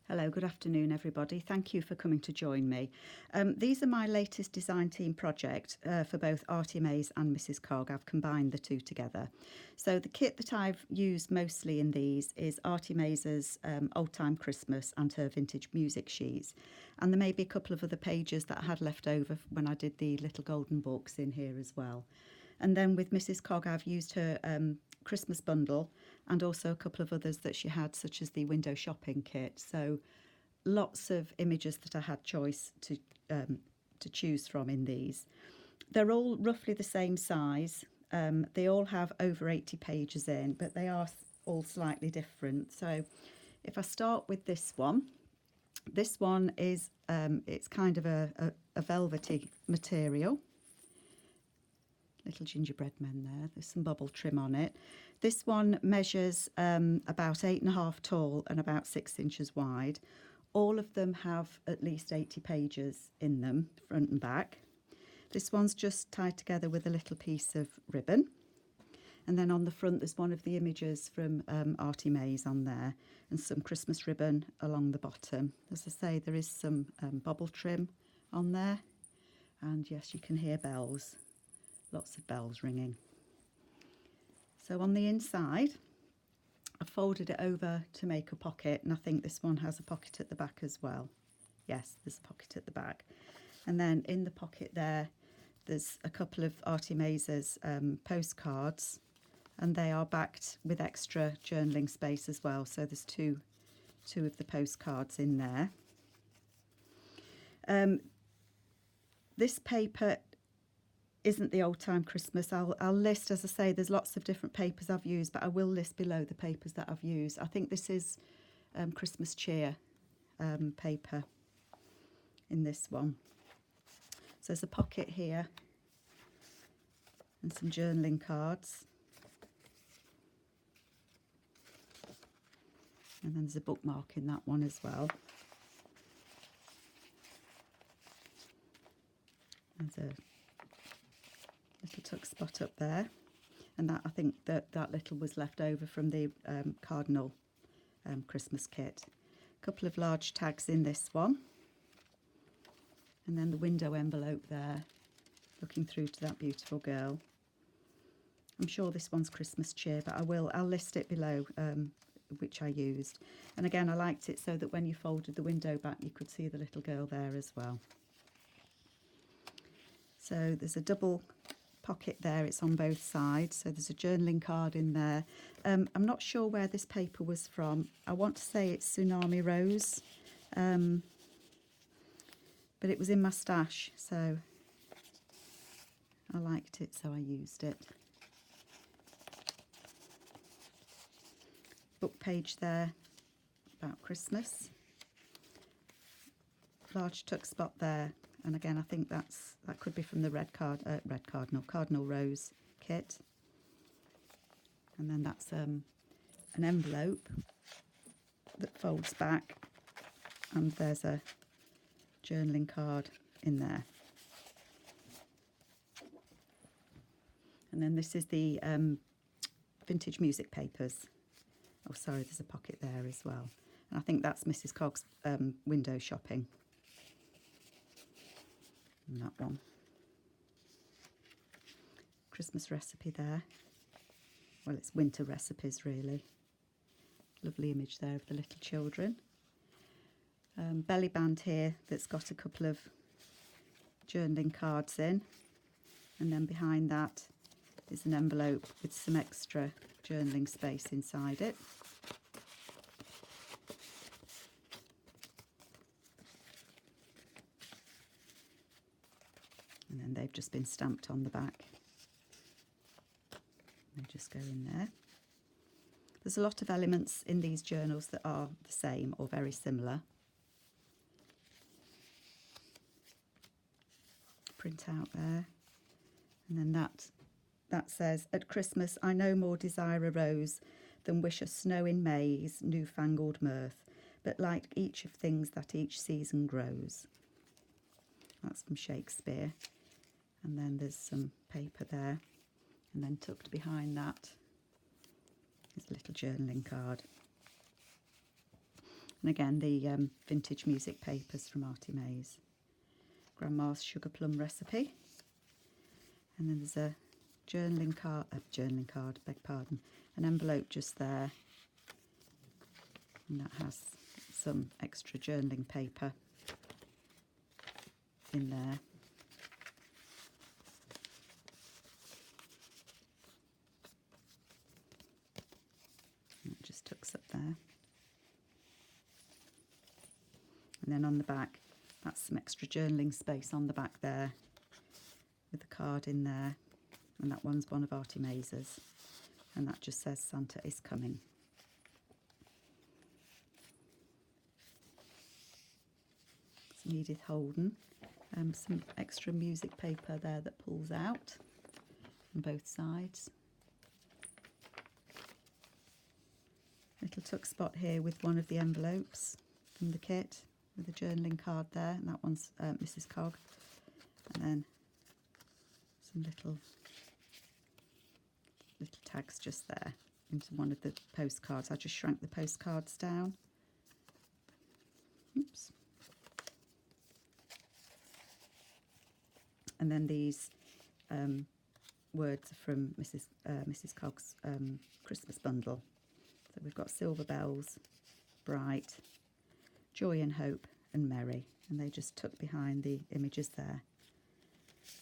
Hello, good afternoon everybody. Thank you for coming to join me. These are my latest design team project for both Artymaze and Mrs. Cog. I've combined the two together. So the kit that I've used mostly in these is Artymaze's Old Time Christmas and her vintage music sheets. And there may be a couple of other pages that I had left over when I did the little golden books in here as well. And then with Mrs. Cog, I've used her Christmas bundle and also a couple of others that she had, such as the window shopping kit. So lots of images that I had choice to choose from in these. They're all roughly the same size. They all have over 80 pages in, but they are all slightly different. So if I start with this one is it's kind of a velvety material. Little gingerbread men there. There's some bubble trim on it. This one measures about 8.5 tall and about 6 inches wide. All of them have at least 80 pages in them, front and back. This one's just tied together with a little piece of ribbon. And then on the front there's one of the images from Artymaze on there and some Christmas ribbon along the bottom. As I say, there is some bubble trim on there. And yes, you can hear bells. Lots of bells ringing. So on the inside, I folded it over to make a pocket, and I think this one has a pocket at the back as well. Yes, there's a pocket at the back. And then in the pocket there's a couple of Artymaze's postcards, and they are backed with extra journaling space as well. So there's two of the postcards in there. This paper isn't the Old Time Christmas. I'll list, as I say, there's lots of different papers I've used, but I will list below the papers that I've used. I think this is Christmas cheer paper in this one. So there's a pocket here and some journaling cards. And then there's a bookmark in that one as well. There's a little tuck spot up there, and that I think that little was left over from the Cardinal Christmas kit. A couple of large tags in this one, and then the window envelope there, looking through to that beautiful girl. I'm sure this one's Christmas cheer, but I'll list it below which I used. And again, I liked it so that when you folded the window back you could see the little girl there as well. So there's a double pocket there, it's on both sides, so there's a journaling card in there. I'm not sure where this paper was from. I want to say it's Tsunami Rose, but it was in my stash, so I liked it, so I used it. Book page there about Christmas. Large tuck spot there. And again, I think that could be from the Cardinal Rose kit. And then that's an envelope that folds back, and there's a journaling card in there. And then this is the vintage music papers. Oh, sorry, there's a pocket there as well. And I think that's Mrs. Cog's window shopping. And that one. Christmas recipe there. Well, it's winter recipes really. Lovely image there of the little children. Belly band here that's got a couple of journaling cards in. And then behind that is an envelope with some extra journaling space inside it. And then they've just been stamped on the back. They just go in there. There's a lot of elements in these journals that are the same or very similar. Print out there. And then that says, "At Christmas I no more desire a rose than wish a snow in May's newfangled mirth, but like each of things that each season grows." That's from Shakespeare. And then there's some paper there, and then tucked behind that is a little journaling card. And again, the vintage music papers from Artymaze. Grandma's sugar plum recipe. And then there's a journaling card, beg pardon, an envelope just there. And that has some extra journaling paper in there. And it just tucks up there. And then on the back, that's some extra journaling space on the back there with the card in there. And that one's one of Artymaze's. And that just says Santa is coming. Some Edith Holden. Some extra music paper there that pulls out on both sides. Little tuck spot here with one of the envelopes from the kit with a journaling card there, and that one's Mrs. Cog. And then some little tags just there into one of the postcards. I just shrank the postcards down. Oops. And then these words are from Mrs. Cog's Christmas bundle. So we've got silver bells, bright, joy and hope, and merry. And they just tuck behind the images there.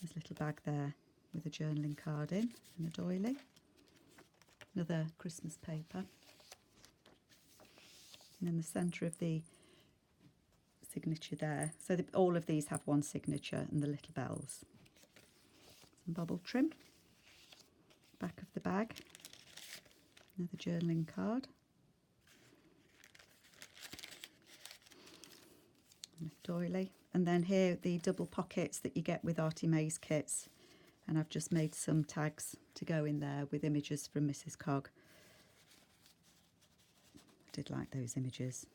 There's a little bag there with a journaling card in and a doily. Another Christmas paper. And in the centre of the signature there. So all of these have one signature and the little bells. Some bubble trim. Back of the bag. Another journaling card. And a doily. And then here the double pockets that you get with Artymaze kits. And I've just made some tags to go in there with images from Mrs. Cog. I did like those images.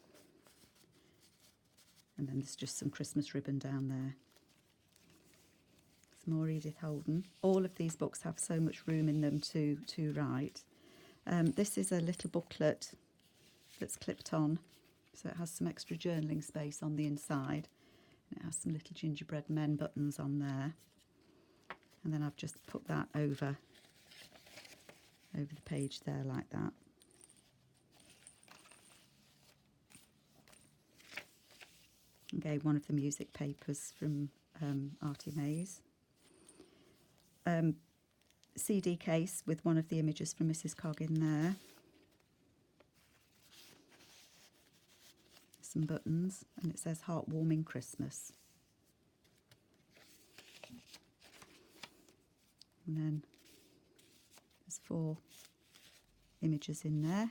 And then there's just some Christmas ribbon down there. Some more Edith Holden. All of these books have so much room in them to write. This is a little booklet that's clipped on. So it has some extra journaling space on the inside. And it has some little gingerbread men buttons on there. And then I've just put that over the page there like that. Again, one of the music papers from Artymaze. CD case with one of the images from Mrs. Cog in there. Some buttons, and it says Heartwarming Christmas. And then there's 4 images in there.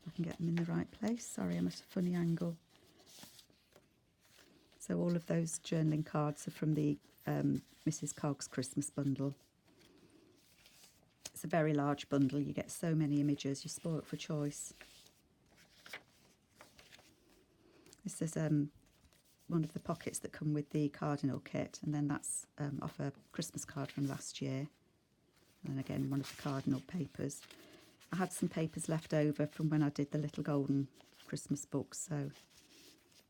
If I can get them in the right place. Sorry, I'm at a funny angle. So all of those journaling cards are from the Mrs. Cog's Christmas bundle. It's a very large bundle. You get so many images. You're spoilt for choice. This is one of the pockets that come with the cardinal kit, and then that's off a Christmas card from last year. And then again, one of the cardinal papers. I had some papers left over from when I did the little golden Christmas books, so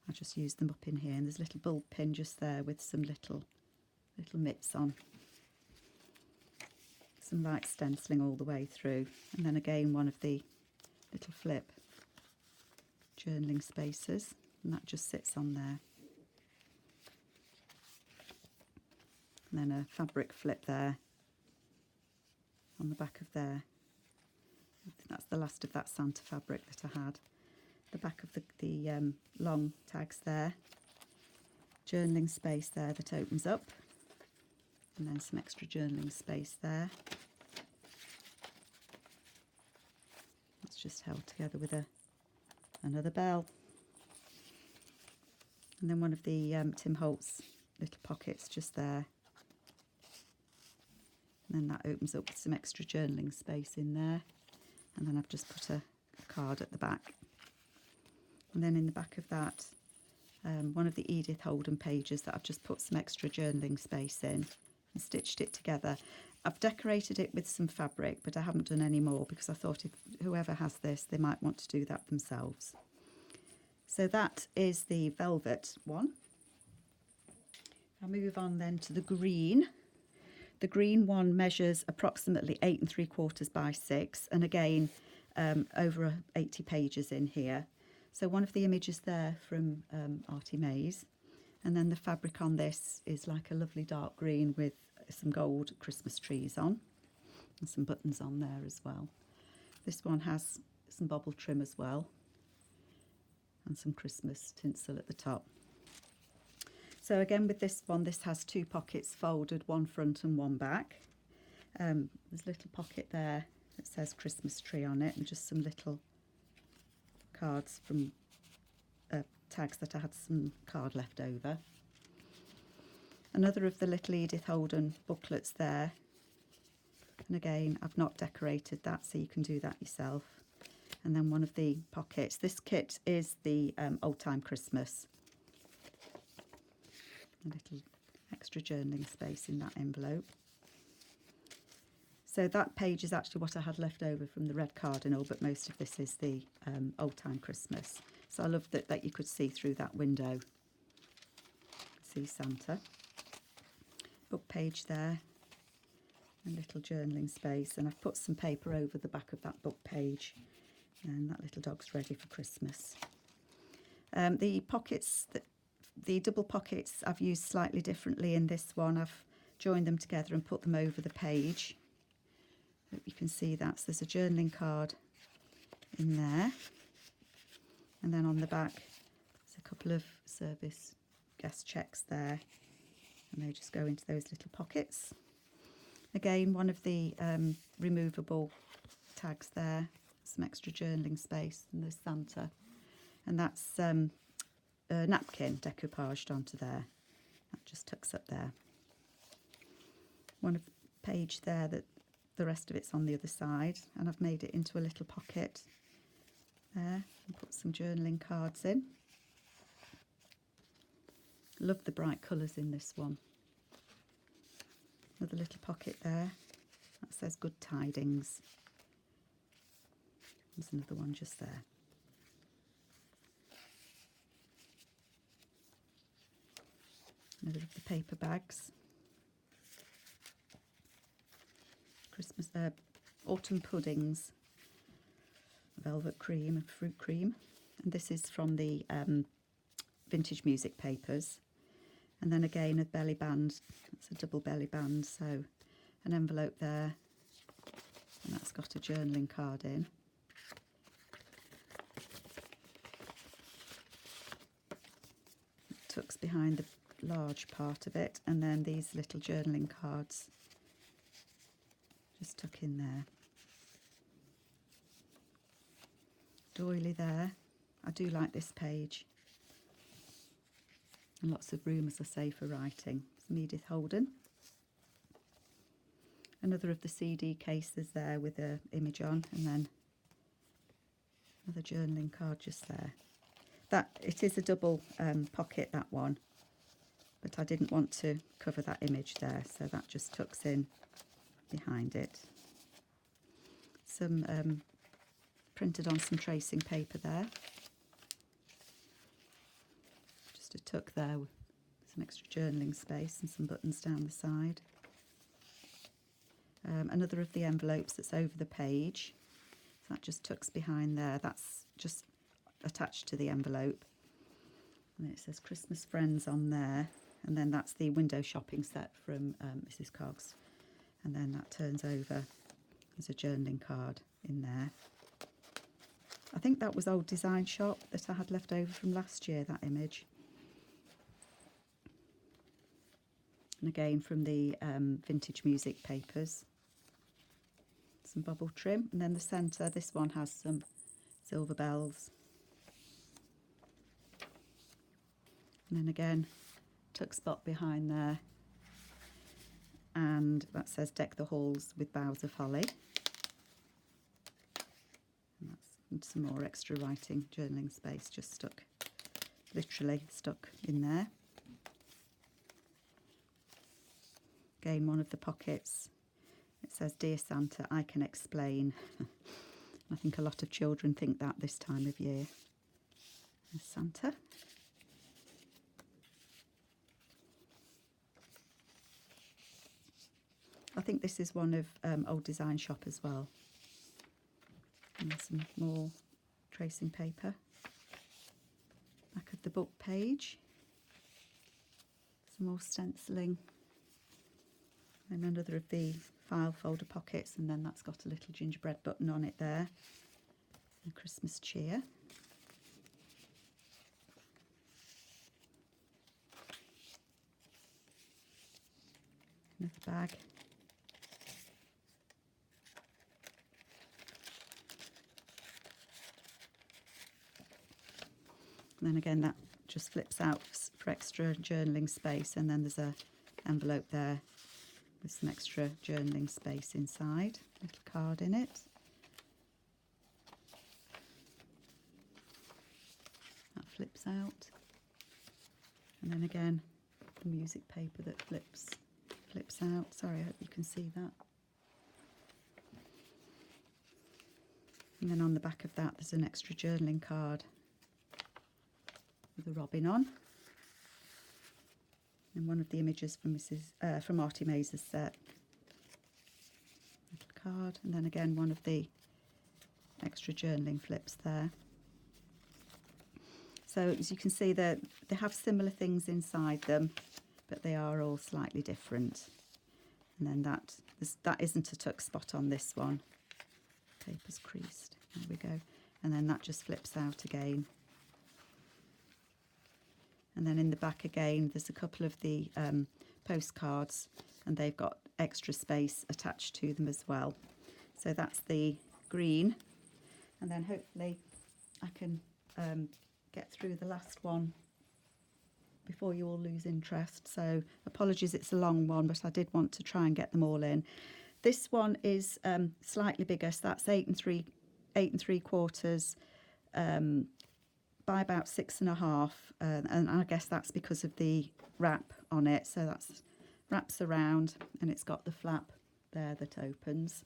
I just used them up in here. And there's a little bulb pin just there with some little mitts on. Some light stenciling all the way through. And then again, one of the little flip journaling spaces, and that just sits on there. And then a fabric flip there on the back of there. I think that's the last of that Santa fabric that I had. The back of the long tags there. Journaling space there that opens up. And then some extra journaling space there. It's just held together with another bell. And then one of the Tim Holtz little pockets just there. And then that opens up with some extra journaling space in there. And then I've just put a card at the back. And then in the back of that, one of the Edith Holden pages that I've just put some extra journaling space in and stitched it together. I've decorated it with some fabric, but I haven't done any more because I thought if whoever has this, they might want to do that themselves. So that is the velvet one. I'll move on then to the green. The green one measures approximately 8 3/4 by 6, and again over 80 pages in here. So one of the images there from Artymaze, and then the fabric on this is like a lovely dark green with some gold Christmas trees on, and some buttons on there as well. This one has some bobble trim as well, and some Christmas tinsel at the top. So again with this one, this has 2 pockets folded, one front and one back. There's a little pocket there that says Christmas tree on it, and just some little cards from tags that I had some card left over. Another of the little Edith Holden booklets there, and again I've not decorated that, so you can do that yourself. And then one of the pockets. This kit is the Old Time Christmas. A little extra journaling space in that envelope. So that page is actually what I had left over from the red cardinal, but most of this is the Old Time Christmas. So I love that you could see through that window. See Santa. Book page there. A little journaling space, and I've put some paper over the back of that book page, and that little dog's ready for Christmas. The pockets, the double pockets I've used slightly differently in this one. I've joined them together and put them over the page. Hope you can see that. So there's a journaling card in there, and then on the back there's a couple of service guest checks there, and they just go into those little pockets. Again, one of the removable tags there, some extra journaling space, and there's Santa, and that's a napkin decoupaged onto there. That just tucks up there. One of the page there that the rest of it's on the other side, and I've made it into a little pocket there and put some journaling cards in. Love the bright colours in this one. Another little pocket there that says Good Tidings. There's another one just there. Another of the paper bags. Christmas, autumn puddings, velvet cream and fruit cream, and this is from the vintage music papers. And then again a belly band, it's a double belly band, so an envelope there, and that's got a journaling card in. It tucks behind the large part of it, and then these little journaling cards just tuck in there. Doily there. I do like this page. And lots of room, as I say, for writing. Some Edith Holden. Another of the CD cases there with an image on, and then another journaling card just there. That it is a double pocket, that one, but I didn't want to cover that image there, so that just tucks in behind it. Some printed on some tracing paper there. Just a tuck there with some extra journaling space and some buttons down the side. Another of the envelopes that's over the page. So that just tucks behind there. That's just attached to the envelope. And it says Christmas Friends on there. And then that's the window shopping set from Mrs. Cogs. And then that turns over. There's a journaling card in there. I think that was Old Design Shop that I had left over from last year, that image. And again from the vintage music papers. Some bubble trim. And then the centre, this one has some silver bells. And then again, tuck spot behind there. And that says Deck the Halls with Boughs of Holly. And that's some more extra writing, journaling space just stuck, literally stuck in there. Again, one of the pockets it says, "Dear Santa, I can explain." I think a lot of children think that this time of year. There's Santa. I think this is one of Old Design Shop as well. And there's some more tracing paper. Back of the book page. Some more stenciling. And another of the file folder pockets, and then that's got a little gingerbread button on it there. And Christmas cheer. Another bag. And then again, that just flips out for extra journaling space, and then there's a envelope there with some extra journaling space inside. Little card in it. That flips out. And then again, the music paper that flips out. Sorry, I hope you can see that. And then on the back of that, there's an extra journaling card with a robin on, and one of the images from from Artymaze's set. Little card, and then again one of the extra journaling flips there. So as you can see, they have similar things inside them, but they are all slightly different. And then that isn't a tuck spot on this one. Paper's creased. There we go. And then that just flips out again. And then in the back again, there's a couple of the postcards, and they've got extra space attached to them as well. So that's the green. And then hopefully I can get through the last one before you all lose interest. So apologies, it's a long one, but I did want to try and get them all in. This one is slightly bigger, so that's 8 3/4 by about 6.5, and I guess that's because of the wrap on it. So that's wraps around, and it's got the flap there that opens.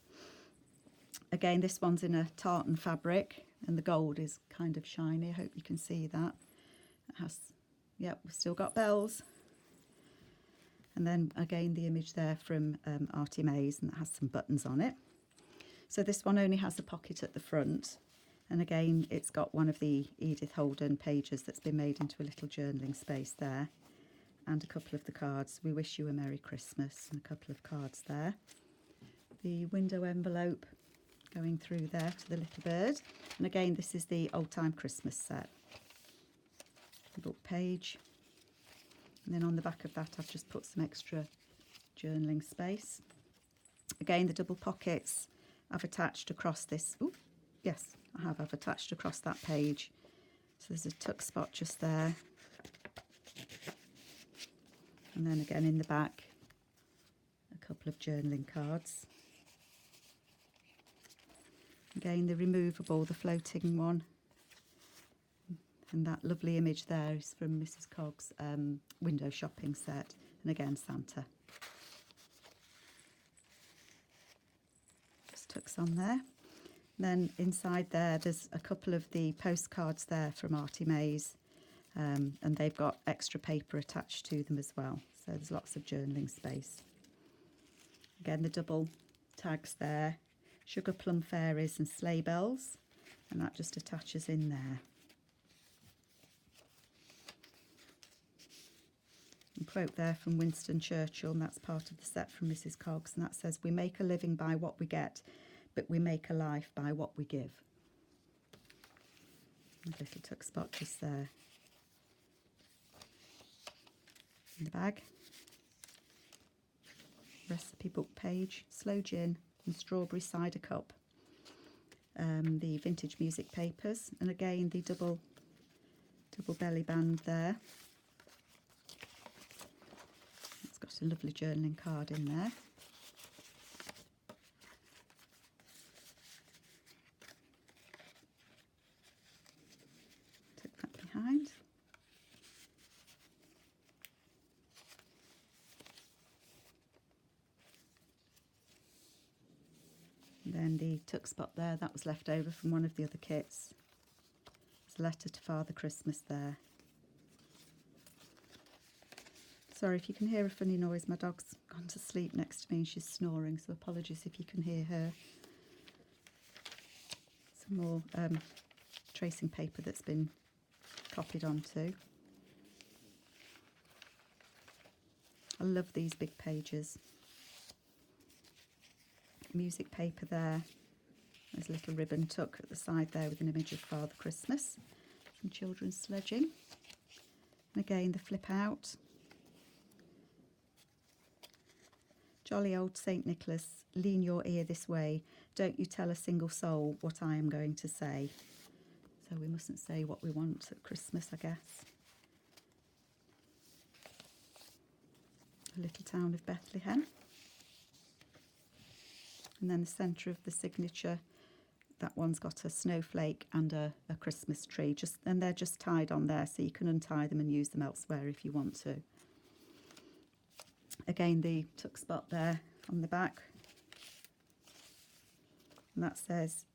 Again, this one's in a tartan fabric, and the gold is kind of shiny. I hope you can see that. It has, yep, we've still got bells. And then again, the image there from Artymaze, and that has some buttons on it. So this one only has a pocket at the front. And again, it's got one of the Edith Holden pages that's been made into a little journaling space there. And a couple of the cards. We wish you a Merry Christmas, and a couple of cards there. The window envelope going through there to the little bird. And again, this is the Old Time Christmas set. The book page. And then on the back of that, I've just put some extra journaling space. Again, the double pockets I've attached across this. Ooh, yes, I've attached across that page. So there's a tuck spot just there. And then again in the back, a couple of journaling cards. Again, the removable, the floating one. And that lovely image there is from Mrs. Cog's window shopping set. And again, Santa. Just tucks on there. Then inside there, there's a couple of the postcards there from Artymaze, and they've got extra paper attached to them as well. So there's lots of journaling space. Again, the double tags there, sugar plum fairies and sleigh bells, and that just attaches in there. A quote there from Winston Churchill, and that's part of the set from Mrs. Coggs, and that says, "We make a living by what we get, but we make a life by what we give." A little tuck spot just there. In the bag. Recipe book page, sloe gin and strawberry cider cup. The vintage music papers, and again the double belly band there. It's got a lovely journaling card in there. Tuck that behind. tuck spot there, that was left over from one of the other kits. There's a letter to Father Christmas there. Sorry if you can hear a funny noise, my dog's gone to sleep next to me and she's snoring, so apologies if you can hear her. Some more tracing paper that's been copied onto. I love these big pages. Music paper there. There's a little ribbon tuck at the side there with an image of Father Christmas. Some children's sledging. And again the flip out. Jolly old St. Nicholas, lean your ear this way. Don't you tell a single soul what I am going to say. So we mustn't say what we want at Christmas, I guess. A little town of Bethlehem. And then the centre of the signature, that one's got a snowflake and a Christmas tree. And they're just tied on there, so you can untie them and use them elsewhere if you want to. Again, the tuck spot there on the back. And that says,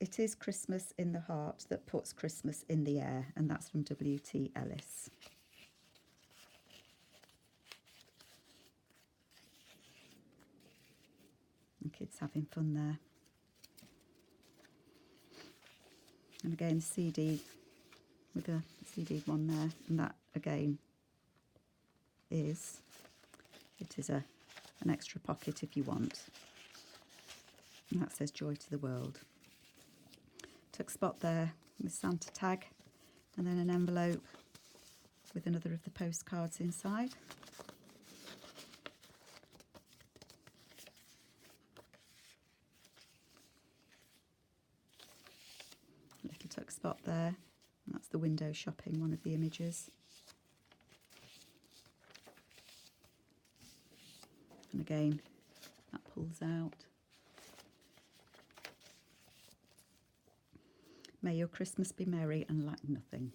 "It is Christmas in the heart that puts Christmas in the air." And that's from W.T. Ellis. And kids having fun there. And again, the CD with a CD one there. And that, again, is... It is an extra pocket if you want. And that says "Joy to the World." Tuck spot there with Santa tag, and then an envelope with another of the postcards inside. A little tuck spot there. And that's the window shopping, one of the images. And again, that pulls out. May your Christmas be merry and lack nothing.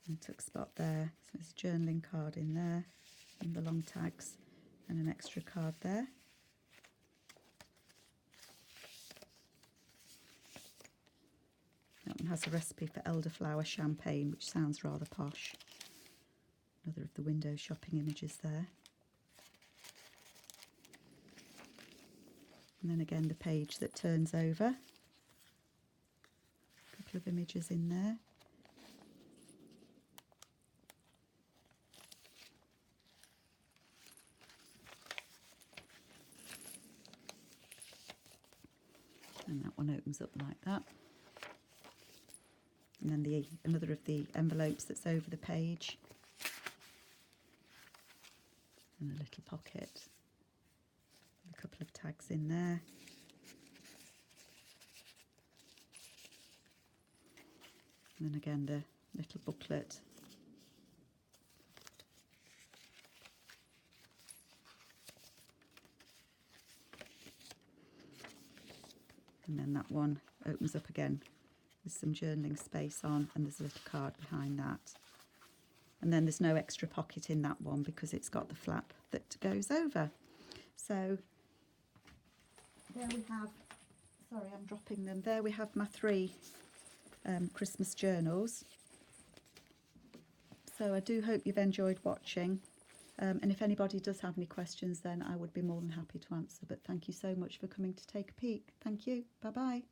And tuck spot there. So there's a journaling card in there, and the long tags, and an extra card there. That one has a recipe for elderflower champagne, which sounds rather posh. Another of the window shopping images there. And then again the page that turns over. A couple of images in there. And that one opens up like that. And then another of the envelopes that's over the page. And a little pocket. A couple of tags in there. And then again the little booklet. And then that one opens up again with some journaling space on, and there's a little card behind that. And then there's no extra pocket in that one because it's got the flap that goes over. So there we have, sorry I'm dropping them, there we have my 3 Christmas journals. So I do hope you've enjoyed watching. And if anybody does have any questions, then I would be more than happy to answer. But thank you so much for coming to take a peek. Thank you. Bye-bye.